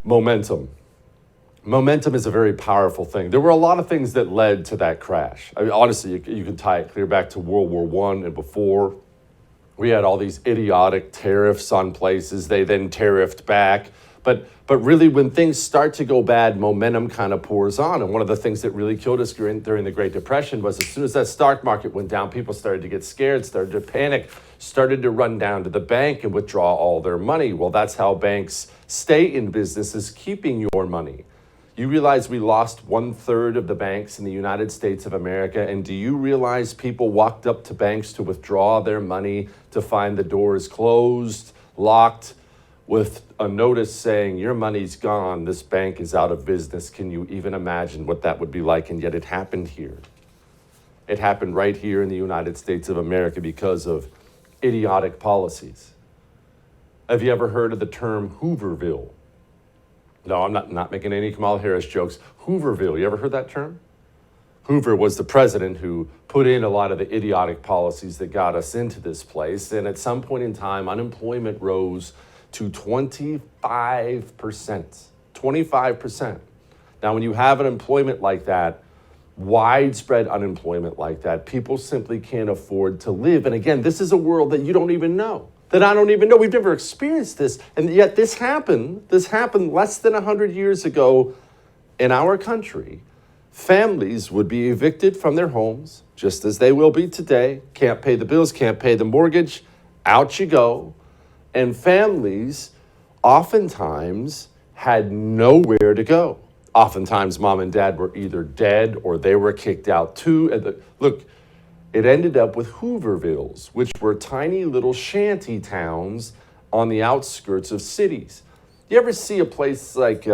Momentum. Momentum is a very powerful thing. There were a lot of things that led to that crash. I mean, honestly, you can tie it clear back to World War I and before. We had all these idiotic tariffs on places. They then tariffed back. But really, when things start to go bad, momentum kind of pours on. And one of the things that really killed us during the Great Depression was as soon as that stock market went down, people started to get scared, started to panic, started to run down to the bank and withdraw all their money. Well, that's how banks stay in business, is keeping your money. You realize we lost 1/3 of the banks in the United States of America, and do you realize people walked up to banks to withdraw their money to find the doors closed, locked, with a notice saying, your money's gone, this bank is out of business. Can you even imagine what that would be like? And yet it happened here. It happened right here in the United States of America because of idiotic policies. Have you ever heard of the term Hooverville? No, I'm not making any Kamala Harris jokes. Hooverville, you ever heard that term? Hoover was the president who put in a lot of the idiotic policies that got us into this place. And at some point in time, unemployment rose to 25%. 25%. Now, when you have an employment like that, widespread unemployment like that, people simply can't afford to live. And again, this is a world that you don't even know, that I don't even know. We've never experienced this. And yet this happened less than 100 years ago in our country. Families would be evicted from their homes, just as they will be today. Can't pay the bills, can't pay the mortgage. Out you go. And families oftentimes had nowhere to go. Oftentimes, mom and dad were either dead or they were kicked out too. And look, it ended up with Hoovervilles, which were tiny little shanty towns on the outskirts of cities. You ever see a place like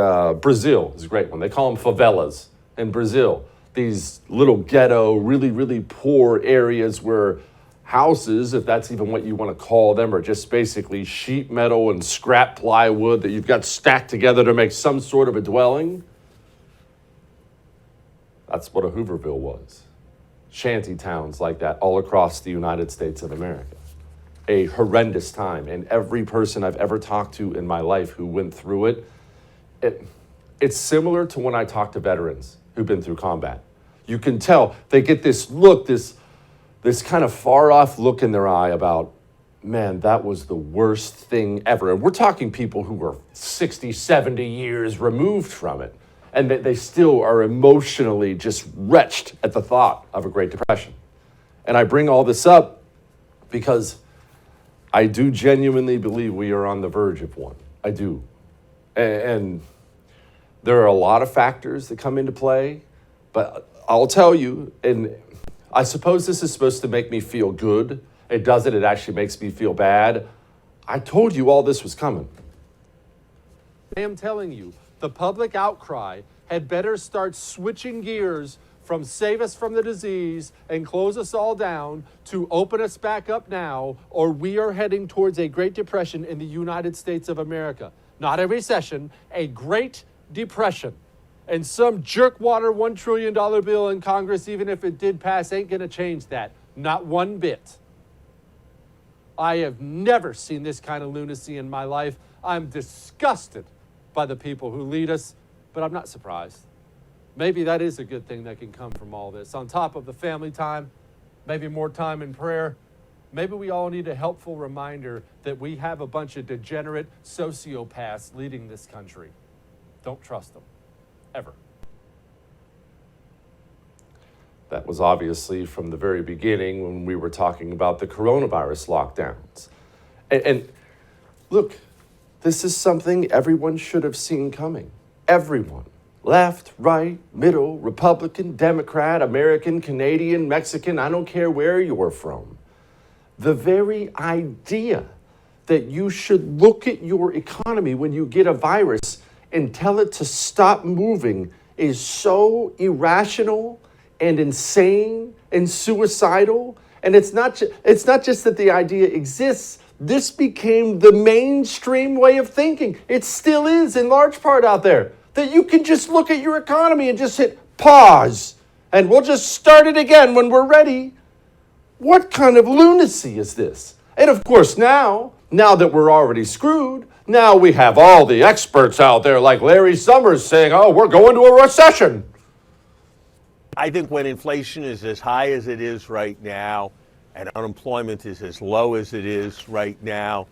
Brazil? Is a great one. They call them favelas in Brazil. These little ghetto, really, really poor areas where houses, if that's even what you want to call them, are just basically sheet metal and scrap plywood that you've got stacked together to make some sort of a dwelling. That's what a Hooverville was. Shanty towns like that all across the United States of America. A horrendous time. And every person I've ever talked to in my life who went through it's similar to when I talk to veterans who've been through combat. You can tell they get this look, this kind of far-off look in their eye about, man, that was the worst thing ever. And we're talking people who were 60, 70 years removed from it. And they still are emotionally just wretched at the thought of a Great Depression. And I bring all this up because I do genuinely believe we are on the verge of one. I do. And there are a lot of factors that come into play. But I'll tell you, and I suppose this is supposed to make me feel good. It doesn't. It actually makes me feel bad. I told you all this was coming. I am telling you, the public outcry had better start switching gears from save us from the disease and close us all down to open us back up now, or we are heading towards a Great Depression in the United States of America. Not a recession, a Great Depression. And some jerkwater $1 trillion bill in Congress, even if it did pass, ain't going to change that. Not one bit. I have never seen this kind of lunacy in my life. I'm disgusted by the people who lead us, but I'm not surprised. Maybe that is a good thing that can come from all this. On top of the family time, maybe more time in prayer, maybe we all need a helpful reminder that we have a bunch of degenerate sociopaths leading this country. Don't trust them. Ever. That was obviously from the very beginning when we were talking about the coronavirus lockdowns. And look, this is something everyone should have seen coming. Everyone. Left, right, middle, Republican, Democrat, American, Canadian, Mexican, I don't care where you're from. The very idea that you should look at your economy when you get a virus and tell it to stop moving is so irrational and insane and suicidal. And it's not just that the idea exists. This became the mainstream way of thinking. It still is in large part out there. That you can just look at your economy and just hit pause and we'll just start it again when we're ready. What kind of lunacy is this? And of course now that we're already screwed, Now we have all the experts out there like Larry Summers saying, oh, we're going to a recession. I think when inflation is as high as it is right now and unemployment is as low as it is right now,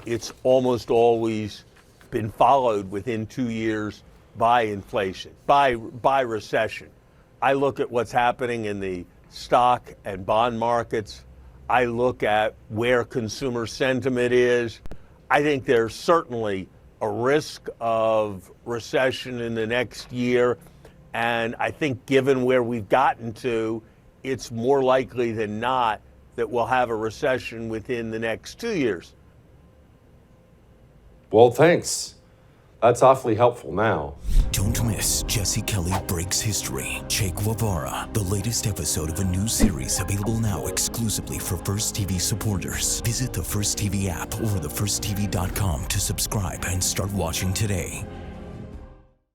it's almost always been followed within 2 years by inflation, by recession. I look at what's happening in the stock and bond markets. I look at where consumer sentiment is. I think there's certainly a risk of recession in the next year. And I think given where we've gotten to, it's more likely than not that we'll have a recession within the next 2 years. Well, thanks. That's awfully helpful now. Don't miss Jesse Kelly Breaks History, Che Guevara, the latest episode of a new series available now exclusively for First TV supporters. Visit the First TV app or thefirsttv.com to subscribe and start watching today.